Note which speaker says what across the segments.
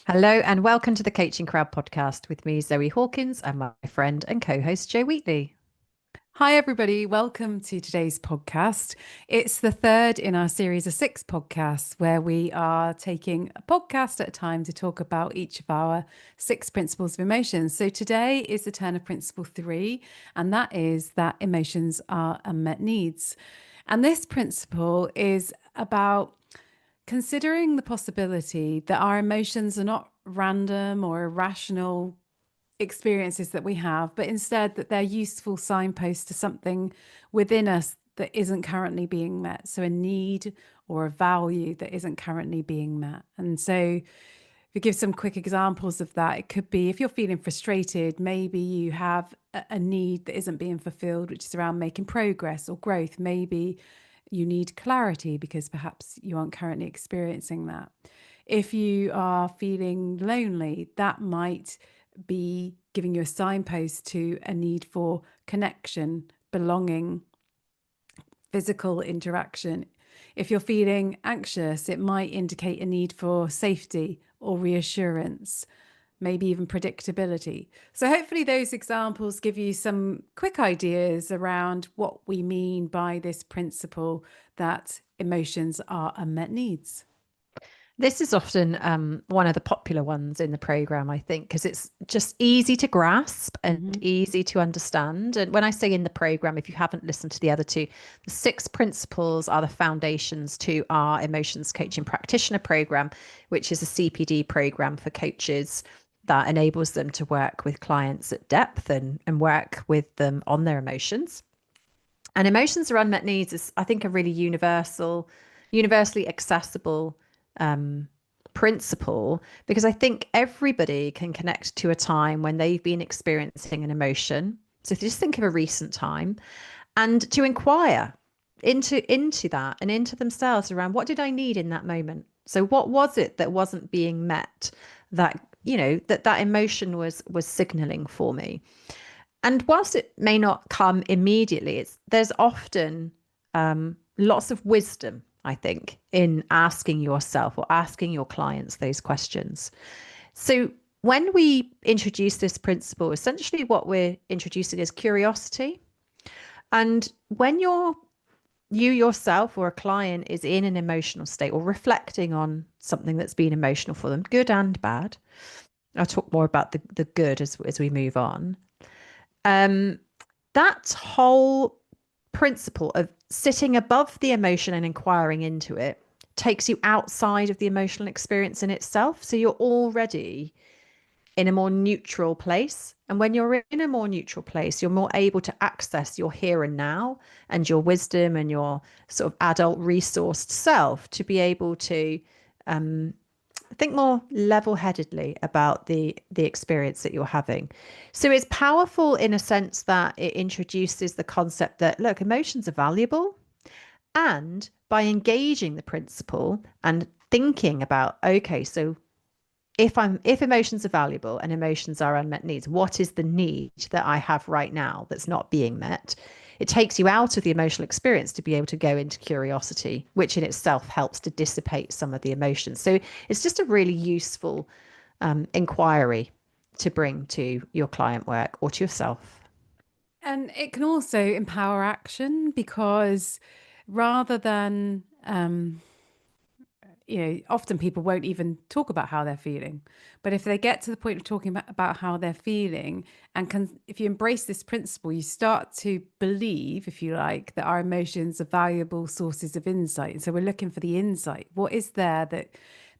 Speaker 1: Hello and welcome to the Coaching Crowd podcast with me, Zoe Hawkins, and my friend and co-host Jo Wheatley.
Speaker 2: Hi, everybody. Welcome to today's podcast. It's the third in our series of 6 podcasts where we are taking a podcast at a time to talk about each of our 6 principles of emotions. So today is the turn of principle 3, and that is that emotions are unmet needs. And this principle is about considering the possibility that our emotions are not random or irrational experiences that we have, but instead that they're useful signposts to something within us that isn't currently being met. So a need or a value that isn't currently being met. And so if you give some quick examples of that, it could be if you're feeling frustrated, maybe you have a need that isn't being fulfilled, which is around making progress or growth. Maybe you need clarity because perhaps you aren't currently experiencing that. If you are feeling lonely, that might be giving you a signpost to a need for connection, belonging, physical interaction. If you're feeling anxious, it might indicate a need for safety or reassurance, maybe even predictability. So, hopefully, those examples give you some quick ideas around what we mean by this principle that emotions are unmet needs.
Speaker 1: This is often one of the popular ones in the program, I think, because it's just easy to grasp and
Speaker 2: Mm-hmm.
Speaker 1: easy to understand. And when I say in the program, if you haven't listened to the other two, the 6 principles are the foundations to our Emotions Coaching Practitioner program, which is a CPD program for coaches that enables them to work with clients at depth and work with them on their emotions. And emotions are unmet needs is, I think, a really universally accessible um, principle because I think everybody can connect to a time when they've been experiencing an emotion. So if you just think of a recent time and to inquire into that and into themselves around what did I need in that moment? So what was it that wasn't being met that that emotion was signaling for me? And whilst it may not come immediately, there's often lots of wisdom, I think, in asking yourself or asking your clients those questions. So when we introduce this principle, essentially what we're introducing is curiosity. And when you yourself or a client is in an emotional state or reflecting on something that's been emotional for them, good and bad. I'll talk more about the good as we move on. Um, that whole principle of sitting above the emotion and inquiring into it takes you outside of the emotional experience in itself. So you're already in a more neutral place. And when you're in a more neutral place, you're more able to access your here and now and your wisdom and your sort of adult resourced self to be able to think more level-headedly about the experience that you're having. So it's powerful in a sense that it introduces the concept that look, emotions are valuable, and by engaging the principle and thinking about okay, so if emotions are valuable and emotions are unmet needs, what is the need that I have right now that's not being met? It takes you out of the emotional experience to be able to go into curiosity, which in itself helps to dissipate some of the emotions. So it's just a really useful inquiry to bring to your client work or to yourself.
Speaker 2: And it can also empower action because rather than, often people won't even talk about how they're feeling. But if they get to the point of talking about how they're feeling, and if you embrace this principle, you start to believe, if you like, that our emotions are valuable sources of insight. And so we're looking for the insight. What is there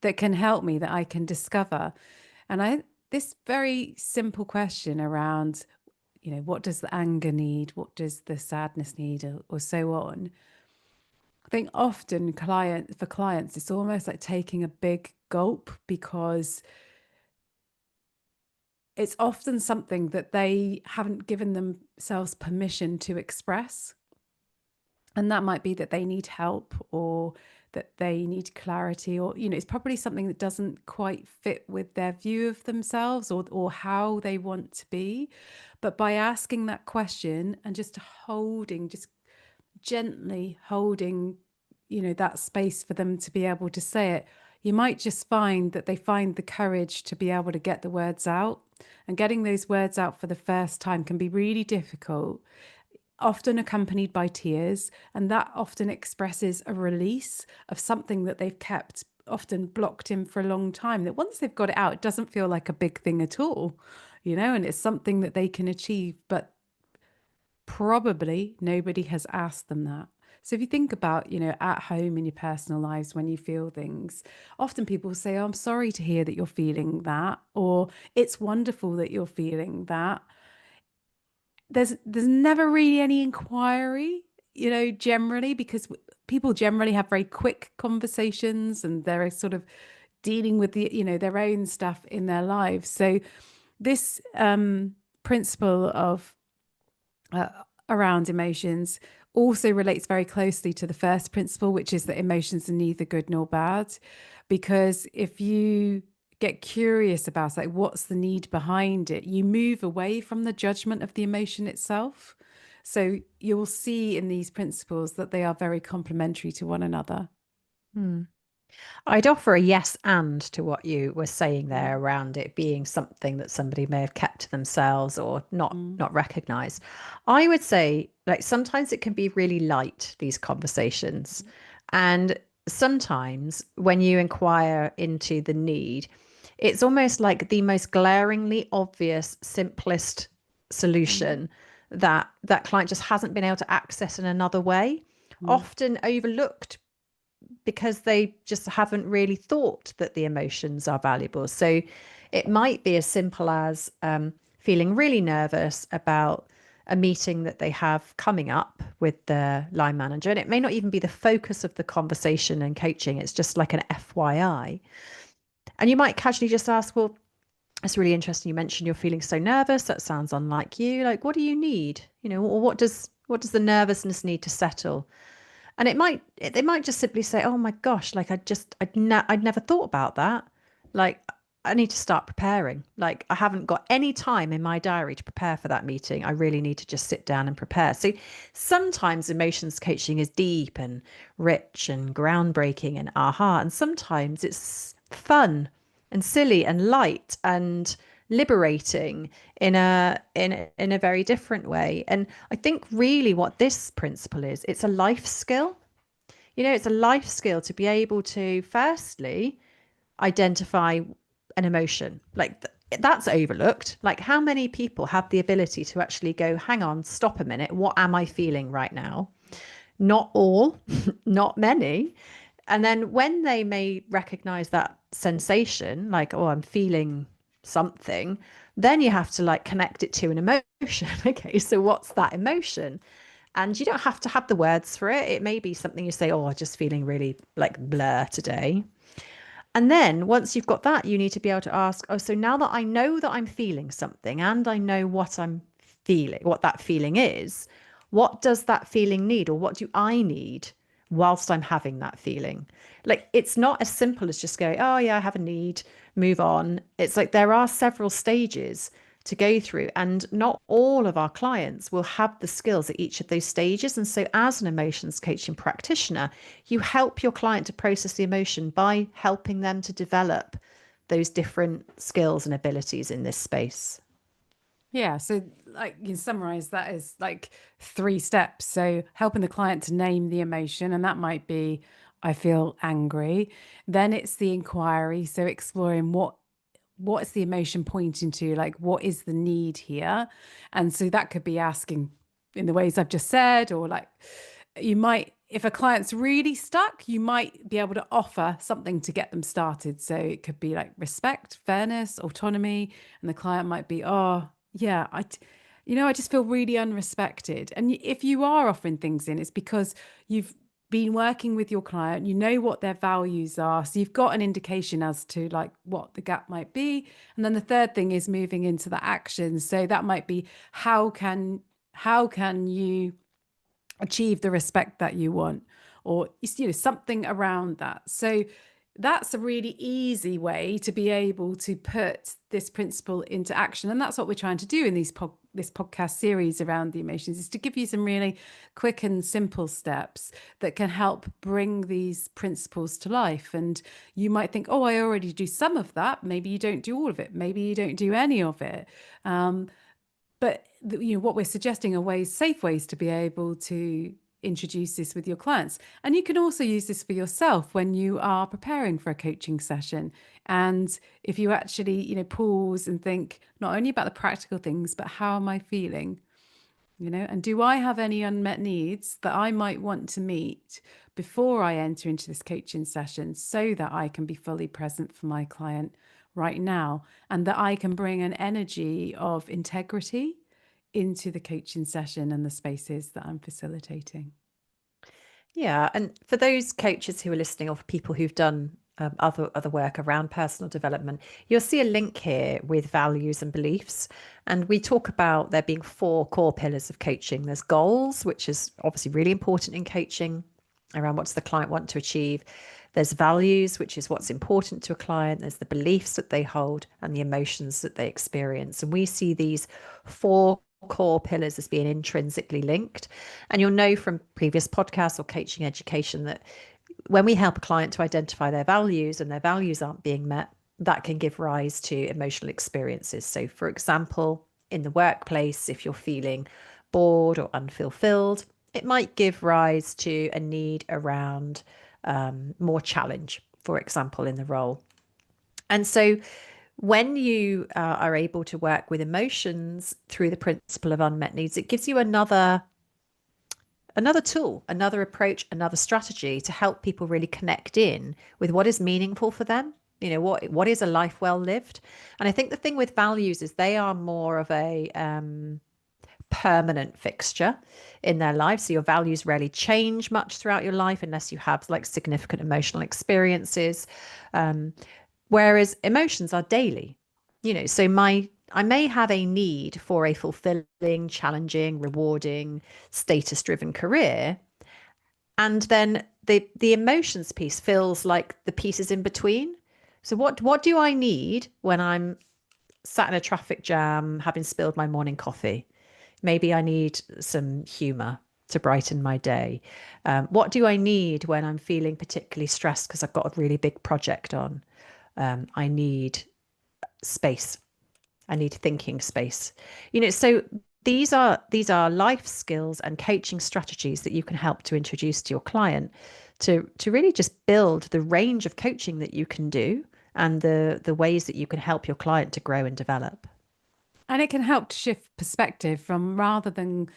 Speaker 2: that can help me, that I can discover? And this very simple question around, what does the anger need? What does the sadness need, or so on? I think often for clients, it's almost like taking a big gulp because it's often something that they haven't given themselves permission to express. And that might be that they need help or that they need clarity, or, it's probably something that doesn't quite fit with their view of themselves or how they want to be. But by asking that question and just gently holding, that space for them to be able to say it, you might just find that they find the courage to be able to get the words out. And getting those words out for the first time can be really difficult, often accompanied by tears. And that often expresses a release of something that they've kept often blocked in for a long time, that once they've got it out, it doesn't feel like a big thing at all, and it's something that they can achieve. But probably nobody has asked them that. So if you think about, at home in your personal lives, when you feel things, often people will say, oh, I'm sorry to hear that you're feeling that, or it's wonderful that you're feeling that. There's never really any inquiry, generally, because people generally have very quick conversations and they're sort of dealing with their own stuff in their lives. So this principle of around emotions also relates very closely to the first principle, which is that emotions are neither good nor bad. Because if you get curious about like what's the need behind it, you move away from the judgment of the emotion itself. So you'll see in these principles that they are very complementary to one another.
Speaker 1: I'd offer a yes and to what you were saying there
Speaker 2: Mm,
Speaker 1: around it being something that somebody may have kept to themselves or not
Speaker 2: mm,
Speaker 1: not recognized. I would say like sometimes it can be really light, these conversations. And sometimes when you inquire into the need, it's almost like the most glaringly obvious, simplest
Speaker 2: mm,
Speaker 1: solution that that client just hasn't been able to access in another way,
Speaker 2: mm,
Speaker 1: often overlooked because they just haven't really thought that the emotions are valuable. So it might be as simple as feeling really nervous about a meeting that they have coming up with the line manager. And it may not even be the focus of the conversation and coaching, it's just like an FYI. And you might casually just ask, well, it's really interesting. You mentioned you're feeling so nervous. That sounds unlike you. Like, what do you need? Or what does the nervousness need to settle? And they might just simply say, "Oh my gosh, like I'd never thought about that. Like I need to start preparing. Like I haven't got any time in my diary to prepare for that meeting. I really need to just sit down and prepare." So sometimes emotions coaching is deep and rich and groundbreaking and aha, and sometimes it's fun and silly and light and liberating in a very different way. And I think really what this principle is, it's a life skill. It's a life skill to be able to firstly identify an emotion. Like that's overlooked. Like how many people have the ability to actually go, hang on, stop a minute, what am I feeling right now? Not all, not many. And then when they may recognize that sensation, like, oh, I'm feeling something, then you have to like connect it to an emotion. Okay, so what's that emotion? And you don't have to have the words for it. It may be something you say, oh, I'm just feeling really like blur today. And then once you've got that, you need to be able to ask, oh, so now that I know that I'm feeling something and I know what I'm feeling, what that feeling is, what does that feeling need or what do I need whilst I'm having that feeling? Like it's not as simple as just going, oh, yeah, I have a need, move on. It's like there are several stages to go through, and not all of our clients will have the skills at each of those stages. And so, as an emotions coaching practitioner, you help your client to process the emotion by helping them to develop those different skills and abilities in this space.
Speaker 2: Yeah, so like you can summarize that as like 3 steps. So helping the client to name the emotion, and that might be, I feel angry. Then it's the inquiry, so exploring what is the emotion pointing to, like what is the need here? And so that could be asking in the ways I've just said, or like you might, if a client's really stuck, you might be able to offer something to get them started. So it could be like respect, fairness, autonomy, and the client might be, oh, yeah, I just feel really unrespected. And if you are offering things in, it's because you've been working with your client, you know what their values are. So you've got an indication as to like what the gap might be. And then the third thing is moving into the action. So that might be how can you achieve the respect that you want, or something around that. So that's a really easy way to be able to put this principle into action, and that's what we're trying to do in these this podcast series around the emotions is to give you some really quick and simple steps that can help bring these principles to life. And you might think, oh, I already do some of that. Maybe you don't do all of it. Maybe you don't do any of it. But what we're suggesting are safe ways to be able to introduce this with your clients. And you can also use this for yourself when you are preparing for a coaching session. And if you actually, pause and think not only about the practical things, but how am I feeling? And do I have any unmet needs that I might want to meet before I enter into this coaching session so that I can be fully present for my client right now, and that I can bring an energy of integrity into the coaching session and the spaces that I'm facilitating.
Speaker 1: Yeah, and for those coaches who are listening, or for people who've done other work around personal development, you'll see a link here with values and beliefs. And we talk about there being 4 core pillars of coaching. There's goals, which is obviously really important in coaching, around what does the client want to achieve. There's values, which is what's important to a client. There's the beliefs that they hold and the emotions that they experience. And we see these 4 core pillars as being intrinsically linked. And you'll know from previous podcasts or coaching education that when we help a client to identify their values and their values aren't being met, that can give rise to emotional experiences. So, for example, in the workplace, if you're feeling bored or unfulfilled, it might give rise to a need around more challenge, for example, in the role. And so when you are able to work with emotions through the principle of unmet needs, it gives you another tool, another approach, another strategy to help people really connect in with what is meaningful for them. What is a life well lived? And I think the thing with values is they are more of a permanent fixture in their life. So your values rarely change much throughout your life unless you have like significant emotional experiences. Whereas emotions are daily. So I may have a need for a fulfilling, challenging, rewarding, status-driven career. And then the emotions piece feels like the pieces in between. So what do I need when I'm sat in a traffic jam having spilled my morning coffee? Maybe I need some humor to brighten my day. What do I need when I'm feeling particularly stressed because I've got a really big project on? I need space. I need thinking space. So these are life skills and coaching strategies that you can help to introduce to your client to really just build the range of coaching that you can do and the ways that you can help your client to grow and develop.
Speaker 2: And it can help to shift perspective from, rather than,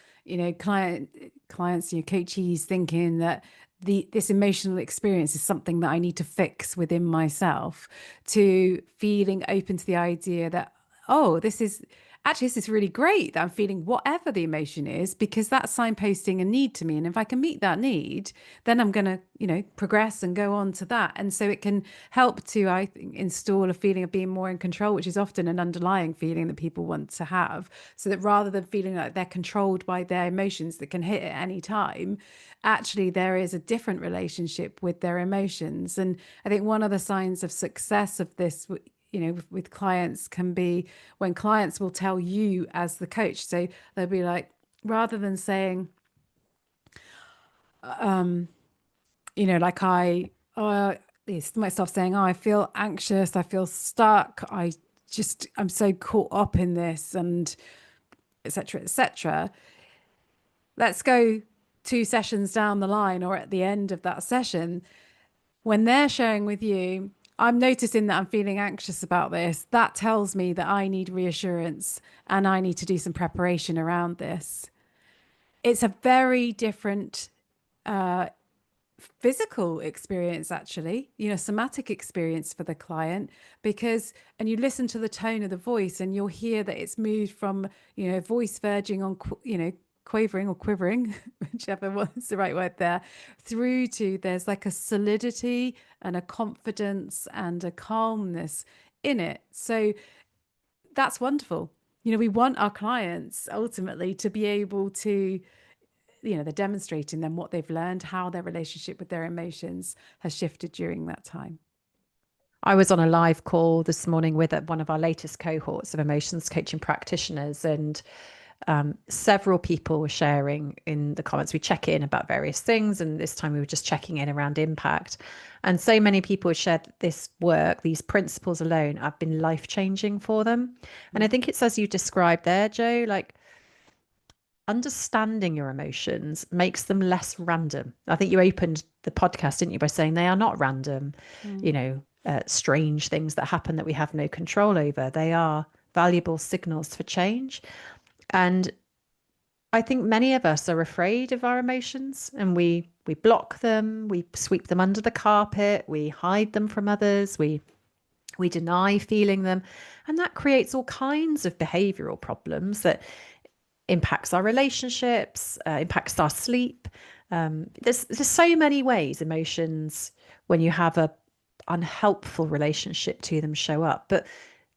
Speaker 2: clients, coachees thinking that this emotional experience is something that I need to fix within myself, to feeling open to the idea that, oh, this is really great that I'm feeling whatever the emotion is, because that's signposting a need to me. And if I can meet that need, then I'm going to, progress and go on to that. And so it can help to, I think, install a feeling of being more in control, which is often an underlying feeling that people want to have. So that rather than feeling like they're controlled by their emotions that can hit at any time, actually there is a different relationship with their emotions. And I think one of the signs of success of this, with clients, can be when clients will tell you as the coach. So they'll be like, rather than saying, like this might start saying, oh, I feel anxious, I feel stuck, I'm so caught up in this, and etc. etc. Let's go 2 sessions down the line, or at the end of that session, when they're sharing with you, I'm noticing that I'm feeling anxious about this. That tells me that I need reassurance and I need to do some preparation around this. It's a very different physical experience, actually, somatic experience for the client, and you listen to the tone of the voice and you'll hear that it's moved from, voice verging on, quavering or quivering, whichever was the right word there, through to there's like a solidity and a confidence and a calmness in it. So that's wonderful. We want our clients ultimately to be able to, they're demonstrating them what they've learned, how their relationship with their emotions has shifted during that time.
Speaker 1: I was on a live call this morning with one of our latest cohorts of emotions coaching practitioners, and Several people were sharing in the comments. We check in about various things, and this time we were just checking in around impact. And so many people shared that this work, these principles alone, have been life changing for them. And I think it's as you described there, Joe, like understanding your emotions makes them less random. I think you opened the podcast, didn't you, by saying they are not random, strange things that happen that we have no control over. They are valuable signals for change. And I think many of us are afraid of our emotions, and we block them, we sweep them under the carpet, we hide them from others, we deny feeling them, and that creates all kinds of behavioral problems that impacts our relationships, impacts our sleep. There's so many ways emotions, when you have a unhelpful relationship to them, show up. But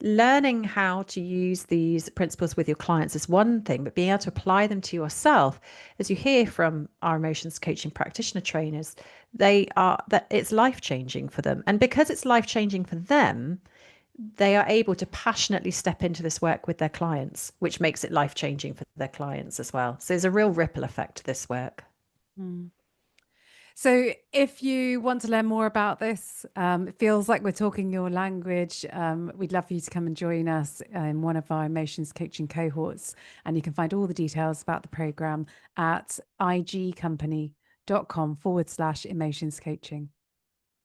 Speaker 1: learning how to use these principles with your clients is one thing, but being able to apply them to yourself, as you hear from our emotions coaching practitioner trainers, that it's life changing for them. And because it's life changing for them, they are able to passionately step into this work with their clients, which makes it life changing for their clients as well. So there's a real ripple effect to this work.
Speaker 2: So if you want to learn more about this, it feels like we're talking your language. We'd love for you to come and join us in one of our emotions coaching cohorts. And you can find all the details about the program at igcompany.com/emotions coaching.